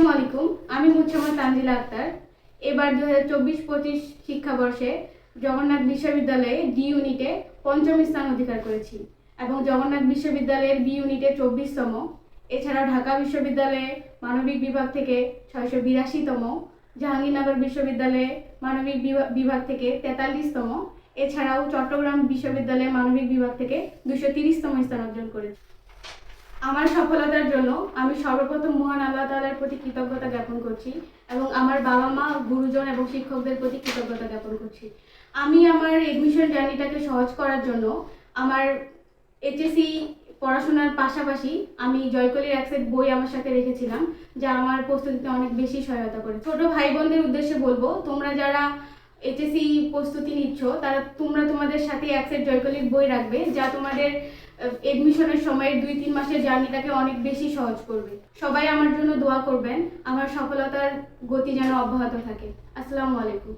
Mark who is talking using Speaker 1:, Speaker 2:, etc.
Speaker 1: আসসালামু আলাইকুম। আমি মুহম্মদ তানজিলা আক্তার। এবার 2024-25 শিক্ষাবর্ষে জগন্নাথ বিশ্ববিদ্যালয়ে ডি ইউনিটে পঞ্চম স্থান অধিকার করেছি এবং জগন্নাথ বিশ্ববিদ্যালয়ের বি ইউনিটে 24তম। এছাড়া ঢাকা বিশ্ববিদ্যালয়ে মানবিক বিভাগ থেকে 682তম, জাহাঙ্গীরনগর বিশ্ববিদ্যালয়ে মানবিক বিভাগ থেকে 43তম, এছাড়াও চট্টগ্রাম বিশ্ববিদ্যালয়ে মানবিক বিভাগ থেকে 230তম স্থান অর্জন করেছি। আমার সফলতার জন্য আমি সর্বপ্রথম মহান আল্লাহ তাআলার প্রতি কৃতজ্ঞতা জ্ঞাপন করছি এবং আমার বাবা মা, গুরুজন এবং শিক্ষকদের প্রতি কৃতজ্ঞতা জ্ঞাপন করছি। আমি আমার এডমিশন জার্নিটাকে সহজ করার জন্য আমার এইচএসসি পড়াশোনার পাশাপাশি আমি জয়কলির এক সেট বই আমার সাথে রেখেছিলাম, যা আমার প্রস্তুতিতে অনেক বেশি সহায়তা করে। ছোট ভাই বোনদের উদ্দেশ্যে বলবো, তোমরা যারা এইচএসসি প্রস্তুতি নিচ্ছ তারা তোমাদের সাথে এক সেট জয়কলির বই রাখবে, যা তোমাদের এডমিশনের সময়ের 2-3 মাসের জার্নিটাকে অনেক বেশি সহজ করবে। সবাই আমার জন্য দোয়া করবেন, আমার সফলতার গতি যেন অব্যাহত থাকে। আসসালামু আলাইকুম।